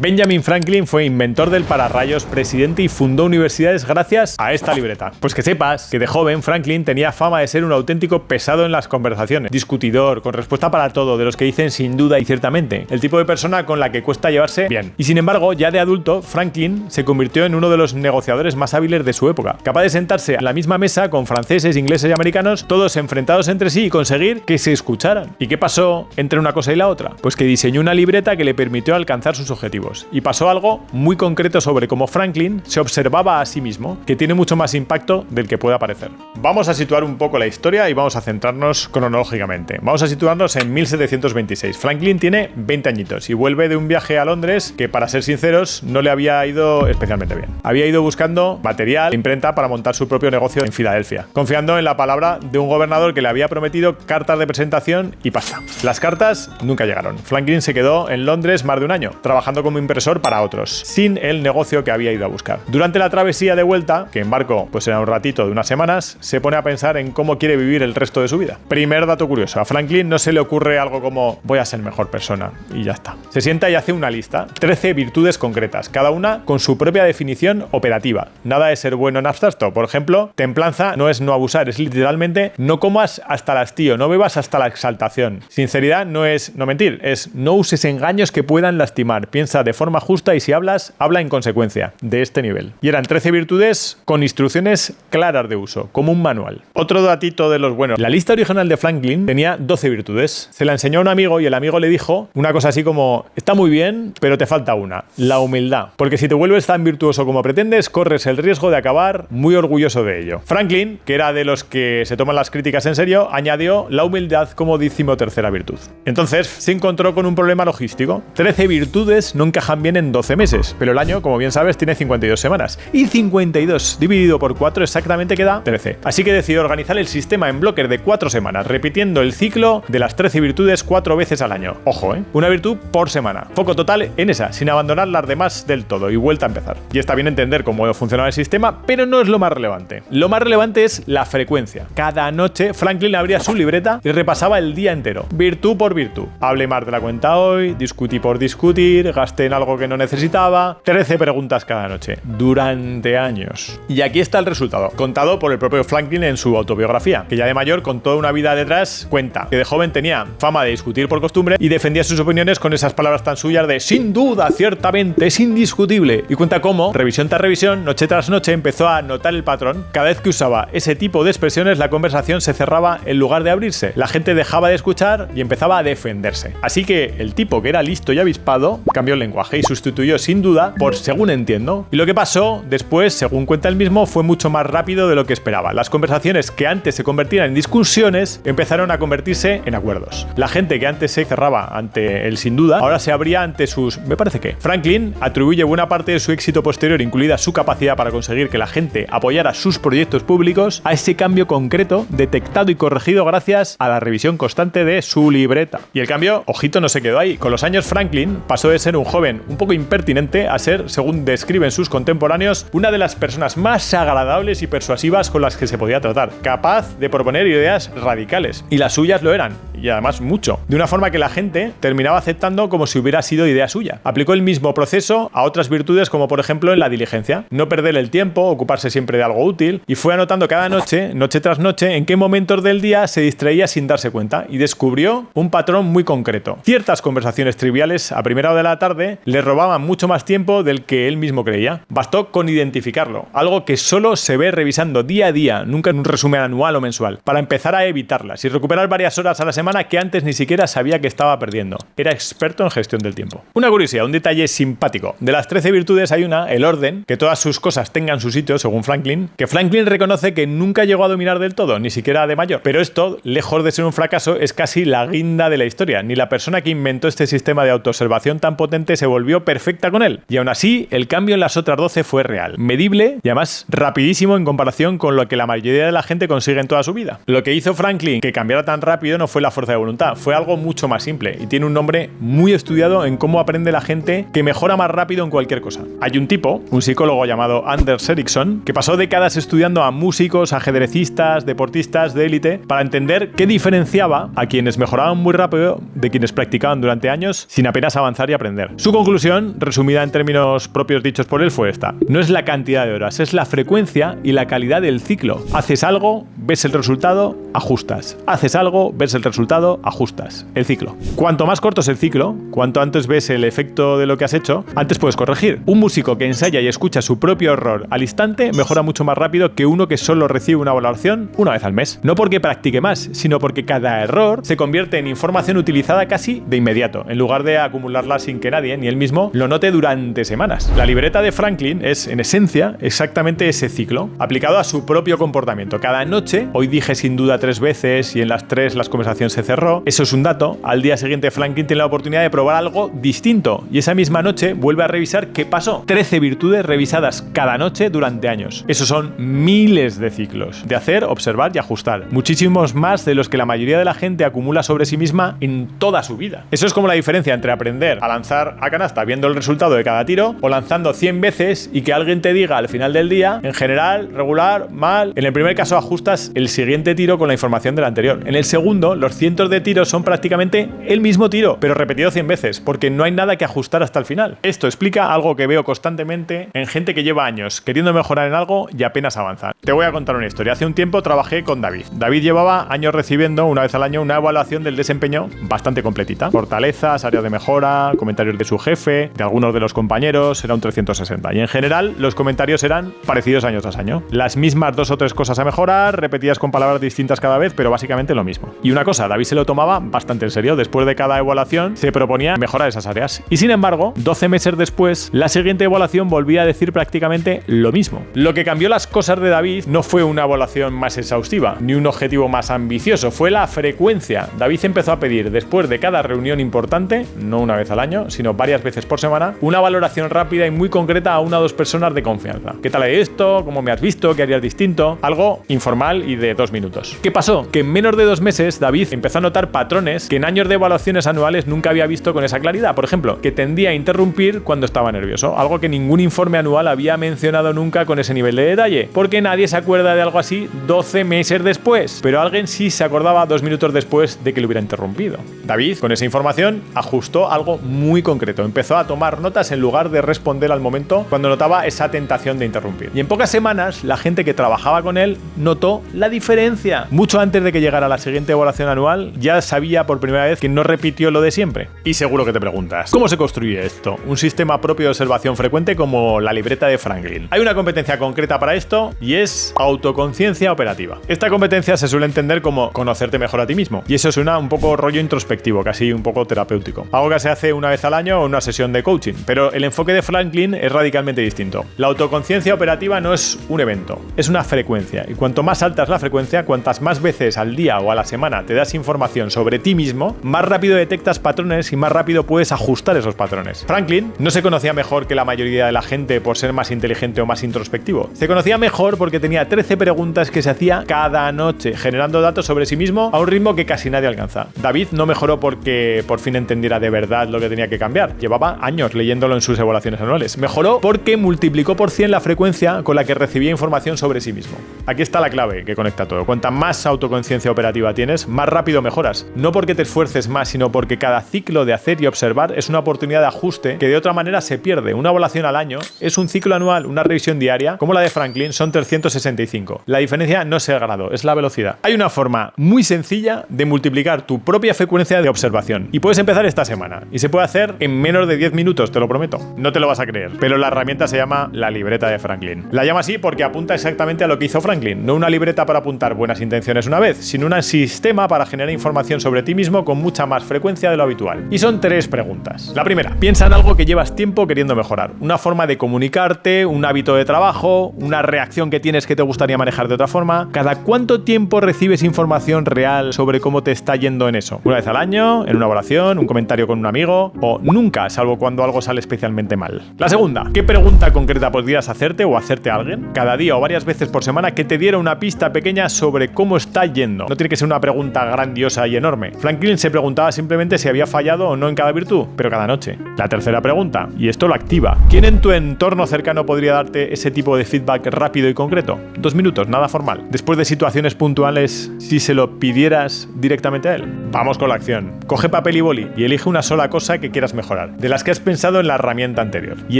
Benjamin Franklin fue inventor del pararrayos, presidente y fundó universidades gracias a esta libreta. Pues que sepas que de joven Franklin tenía fama de ser un auténtico pesado en las conversaciones, discutidor, con respuesta para todo, de los que dicen sin duda y ciertamente, el tipo de persona con la que cuesta llevarse bien. Y sin embargo, ya de adulto, Franklin se convirtió en uno de los negociadores más hábiles de su época, capaz de sentarse a la misma mesa con franceses, ingleses y americanos, todos enfrentados entre sí y conseguir que se escucharan. ¿Y qué pasó entre una cosa y la otra? Pues que diseñó una libreta que le permitió alcanzar sus objetivos. Y pasó algo muy concreto sobre cómo Franklin se observaba a sí mismo, que tiene mucho más impacto del que pueda parecer. Vamos a situar un poco la historia y vamos a centrarnos cronológicamente. Vamos a situarnos en 1726. Franklin tiene 20 añitos y vuelve de un viaje a Londres que, para ser sinceros, no le había ido especialmente bien. Había ido buscando material, imprenta para montar su propio negocio en Filadelfia, confiando en la palabra de un gobernador que le había prometido cartas de presentación y pasta. Las cartas nunca llegaron. Franklin se quedó en Londres más de un año, trabajando como inversor para otros, sin el negocio que había ido a buscar. Durante la travesía de vuelta, que en barco pues era un ratito de unas semanas, se pone a pensar en cómo quiere vivir el resto de su vida. Primer dato curioso, a Franklin no se le ocurre algo como voy a ser mejor persona y ya está. Se sienta y hace una lista, 13 virtudes concretas, cada una con su propia definición operativa. Nada de ser bueno en abstracto. Por ejemplo, templanza no es no abusar, es literalmente no comas hasta el hastío, no bebas hasta la exaltación. Sinceridad no es no mentir, es no uses engaños que puedan lastimar. Piensa de forma justa y si hablas, habla en consecuencia, de este nivel. Y eran 13 virtudes con instrucciones claras de uso, como un manual. Otro datito de los buenos. La lista original de Franklin tenía 12 virtudes. Se la enseñó a un amigo y el amigo le dijo una cosa así como, está muy bien, pero te falta una, la humildad. Porque si te vuelves tan virtuoso como pretendes, corres el riesgo de acabar muy orgulloso de ello. Franklin, que era de los que se toman las críticas en serio, añadió la humildad como 13ª virtud. Entonces se encontró con un problema logístico. 13 virtudes no encajan bien en 12 meses, pero el año, como bien sabes, tiene 52 semanas. Y 52 dividido por 4 exactamente queda 13. Así que decidió organizar el sistema en bloques de 4 semanas, repitiendo el ciclo de las 13 virtudes 4 veces al año. Ojo, una virtud por semana. Foco total en esa, sin abandonar las demás del todo y vuelta a empezar. Y está bien entender cómo funcionaba el sistema, pero no es lo más relevante. Lo más relevante es la frecuencia. Cada noche Franklin abría su libreta y repasaba el día entero, virtud por virtud. Hablé más de la cuenta hoy, discutí por discutir, gasté en algo que no necesitaba. 13 preguntas cada noche, durante años. Y aquí está el resultado, contado por el propio Franklin en su autobiografía, que ya de mayor, con toda una vida detrás, cuenta que de joven tenía fama de discutir por costumbre y defendía sus opiniones con esas palabras tan suyas de sin duda, ciertamente, es indiscutible. Y cuenta cómo, revisión tras revisión, noche tras noche, empezó a notar el patrón. Cada vez que usaba ese tipo de expresiones, la conversación se cerraba en lugar de abrirse. La gente dejaba de escuchar y empezaba a defenderse. Así que el tipo que era listo y avispado cambió el lenguaje y sustituyó sin duda por según entiendo. Y lo que pasó después, según cuenta él mismo, fue mucho más rápido de lo que esperaba. Las conversaciones que antes se convertían en discusiones empezaron a convertirse en acuerdos. La gente que antes se cerraba ante el sin duda, ahora se abría ante sus me parece que. Franklin atribuye buena parte de su éxito posterior, incluida su capacidad para conseguir que la gente apoyara sus proyectos públicos, a ese cambio concreto detectado y corregido gracias a la revisión constante de su libreta. Y el cambio, ojito, no se quedó ahí. Con los años Franklin pasó de ser un joven un poco impertinente a ser, según describen sus contemporáneos, una de las personas más agradables y persuasivas con las que se podía tratar, capaz de proponer ideas radicales. Y las suyas lo eran, y además mucho, de una forma que la gente terminaba aceptando como si hubiera sido idea suya. Aplicó el mismo proceso a otras virtudes, como por ejemplo en la diligencia, no perder el tiempo, ocuparse siempre de algo útil, y fue anotando cada noche, noche tras noche, en qué momentos del día se distraía sin darse cuenta, y descubrió un patrón muy concreto. Ciertas conversaciones triviales a primera hora de la tarde le robaban mucho más tiempo del que él mismo creía. Bastó con identificarlo, algo que solo se ve revisando día a día, nunca en un resumen anual o mensual, para empezar a evitarlas y recuperar varias horas a la semana que antes ni siquiera sabía que estaba perdiendo. Era experto en gestión del tiempo. Una curiosidad, un detalle simpático. De las 13 virtudes hay una, el orden, que todas sus cosas tengan su sitio, según Franklin, que Franklin reconoce que nunca llegó a dominar del todo, ni siquiera de mayor. Pero esto, lejos de ser un fracaso, es casi la guinda de la historia. Ni la persona que inventó este sistema de autoobservación tan potente se volvió perfecta con él. Y aún así, el cambio en las otras 12 fue real, medible y además rapidísimo en comparación con lo que la mayoría de la gente consigue en toda su vida. Lo que hizo Franklin que cambiara tan rápido no fue la fuerza de voluntad, fue algo mucho más simple y tiene un nombre muy estudiado en cómo aprende la gente que mejora más rápido en cualquier cosa. Hay un tipo, un psicólogo llamado Anders Ericsson, que pasó décadas estudiando a músicos, ajedrecistas, deportistas de élite para entender qué diferenciaba a quienes mejoraban muy rápido de quienes practicaban durante años sin apenas avanzar y aprender. Su Su conclusión, resumida en términos propios dichos por él, fue esta: no es la cantidad de horas, es la frecuencia y la calidad del ciclo. Haces algo, ves el resultado, ajustas. Haces algo, ves el resultado, ajustas. El ciclo. Cuanto más corto es el ciclo, cuanto antes ves el efecto de lo que has hecho, antes puedes corregir. Un músico que ensaya y escucha su propio error al instante mejora mucho más rápido que uno que solo recibe una valoración una vez al mes. No porque practique más, sino porque cada error se convierte en información utilizada casi de inmediato, en lugar de acumularla sin que nadie, ni él mismo, lo note durante semanas. La libreta de Franklin es, en esencia, exactamente ese ciclo, aplicado a su propio comportamiento. Cada noche, hoy dije sin duda 3 veces y en las 3 la conversación se cerró, eso es un dato. Al día siguiente Franklin tiene la oportunidad de probar algo distinto y esa misma noche vuelve a revisar qué pasó. 13 virtudes revisadas cada noche durante años. Esos son miles de ciclos de hacer, observar y ajustar. Muchísimos más de los que la mayoría de la gente acumula sobre sí misma en toda su vida. Eso es como la diferencia entre aprender a lanzar a canasta viendo el resultado de cada tiro o lanzando 100 veces y que alguien te diga al final del día, en general, regular, mal. En el primer caso ajustas el siguiente tiro con la información del anterior. En el segundo, los cientos de tiros son prácticamente el mismo tiro, pero repetido 100 veces, porque no hay nada que ajustar hasta el final. Esto explica algo que veo constantemente en gente que lleva años queriendo mejorar en algo y apenas avanza. Te voy a contar una historia. Hace un tiempo trabajé con David. David llevaba años recibiendo una vez al año una evaluación del desempeño bastante completita. Fortalezas, áreas de mejora, comentarios de su jefe, de algunos de los compañeros, era un 360. Y en general, los comentarios eran parecidos año tras año. Las mismas 2 o 3 cosas a mejorar, repetidas con palabras distintas cada vez, pero básicamente lo mismo. Y una cosa, David se lo tomaba bastante en serio. Después de cada evaluación, se proponía mejorar esas áreas. Y sin embargo, 12 meses después, la siguiente evaluación volvía a decir prácticamente lo mismo. Lo que cambió las cosas de David no fue una evaluación más exhaustiva, ni un objetivo más ambicioso, fue la frecuencia. David empezó a pedir, después de cada reunión importante, no una vez al año, sino varias veces por semana, una valoración rápida y muy concreta a 1 o 2 personas de confianza. ¿Qué tal esto? ¿Cómo me has visto? ¿Qué harías distinto? Algo informal y de 2 minutos. ¿Qué pasó? Que en menos de 2 meses, David empezó a notar patrones que en años de evaluaciones anuales nunca había visto con esa claridad. Por ejemplo, que tendía a interrumpir cuando estaba nervioso, algo que ningún informe anual había mencionado nunca con ese nivel de detalle, porque nadie se acuerda de algo así 12 meses después, pero alguien sí se acordaba 2 minutos después de que lo hubiera interrumpido. David, con esa información, ajustó algo muy concreto, empezó a tomar notas en lugar de responder al momento cuando notaba esa tentación de interrumpir. Y en pocas semanas, la gente que trabajaba con él notó la diferencia. Mucho antes de que llegara la siguiente evaluación anual, ya sabía por primera vez que no repitió lo de siempre. Y seguro que te preguntas, ¿cómo se construye esto? Un sistema propio de observación frecuente como la libreta de Franklin. Hay una competencia concreta para esto y es autoconciencia operativa. Esta competencia se suele entender como conocerte mejor a ti mismo. Y eso suena un poco rollo introspectivo, casi un poco terapéutico. Algo que se hace una vez al año o en una sesión de coaching. Pero el enfoque de Franklin es radicalmente distinto. La autoconciencia operativa no es un evento, es una frecuencia. Y cuanto más alta es la frecuencia, cuantas más veces al día o a la semana te das información sobre ti mismo, más rápido detectas patrones y más rápido puedes ajustar esos patrones. Franklin no se conocía mejor que la mayoría de la gente por ser más inteligente o más introspectivo. Se conocía mejor porque tenía 13 preguntas que se hacía cada noche, generando datos sobre sí mismo a un ritmo que casi nadie alcanza. David no mejoró porque por fin entendiera de verdad lo que tenía que cambiar. Llevaba años leyéndolo en sus evaluaciones anuales. Mejoró porque multiplicó por 100 la frecuencia con la que recibía información sobre sí mismo. Aquí está la clave que conecta todo. Cuanta más autoconciencia operativa tienes, más rápido mejoras. No porque te esfuerces más, sino porque cada ciclo de hacer y observar es una oportunidad de ajuste que de otra manera se pierde. Una evaluación al año es un ciclo anual, una revisión diaria, como la de Franklin, son 365. La diferencia no es el grado, es la velocidad. Hay una forma muy sencilla de multiplicar tu propia frecuencia de observación y puedes empezar esta semana y se puede hacer en menos de 10 minutos, te lo prometo. No te lo vas a creer, pero la herramienta se llama la libreta de Franklin. La llama así porque apunta exactamente a lo que hizo Franklin, no una libreta para apuntar buenas intenciones una vez, sino un sistema para generar información sobre ti mismo con mucha más frecuencia de lo habitual. Y son 3 preguntas. La primera, piensa en algo que llevas tiempo queriendo mejorar, una forma de comunicarte, un hábito de trabajo, una reacción que tienes que te gustaría manejar de otra forma. ¿Cada cuánto tiempo recibes información real sobre cómo te está yendo en eso? ¿Una vez al año? ¿En una evaluación? ¿Un comentario con un amigo? ¿O nunca, salvo cuando algo sale especialmente mal? La segunda, ¿qué pregunta concreta podrías hacerte o hacerte a alguien cada día o varias veces por semana que te diera una pista pequeña sobre cómo está yendo? No tiene que ser una pregunta grandiosa y enorme. Franklin se preguntaba simplemente si había fallado o no en cada virtud, pero cada noche. La tercera pregunta, y esto lo activa, ¿quién en tu entorno cercano podría darte ese tipo de feedback rápido y concreto? 2 minutos, nada formal. Después de situaciones puntuales, si se lo pidieras directamente a él. Vamos con la acción. Coge papel y boli y elige una sola cosa que quieras mejorar. mejorar, de las que has pensado en la herramienta anterior. Y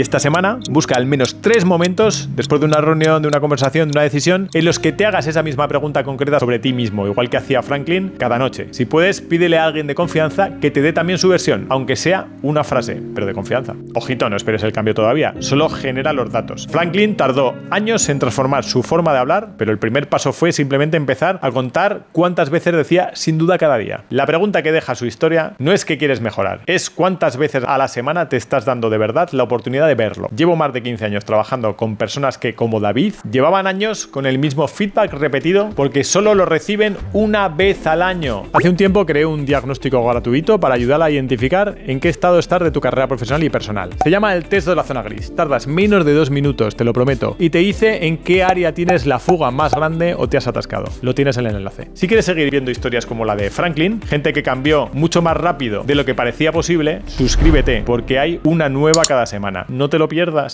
esta semana busca al menos 3 momentos, después de una reunión, de una conversación, de una decisión, en los que te hagas esa misma pregunta concreta sobre ti mismo, igual que hacía Franklin cada noche. Si puedes, pídele a alguien de confianza que te dé también su versión, aunque sea una frase, pero de confianza. Ojito, no esperes el cambio todavía, solo genera los datos. Franklin tardó años en transformar su forma de hablar, pero el primer paso fue simplemente empezar a contar cuántas veces decía sin duda cada día. La pregunta que deja su historia no es qué quieres mejorar, es cuántas veces a la semana te estás dando de verdad la oportunidad de verlo. Llevo más de 15 años trabajando con personas que, como David, llevaban años con el mismo feedback repetido porque solo lo reciben una vez al año. Hace un tiempo creé un diagnóstico gratuito para ayudar a identificar en qué estado estás de tu carrera profesional y personal. Se llama el test de la zona gris. Tardas menos de 2 minutos, te lo prometo, y te dice en qué área tienes la fuga más grande o te has atascado. Lo tienes en el enlace. Si quieres seguir viendo historias como la de Franklin, gente que cambió mucho más rápido de lo que parecía posible, suscríbete porque hay una nueva cada semana. No te lo pierdas.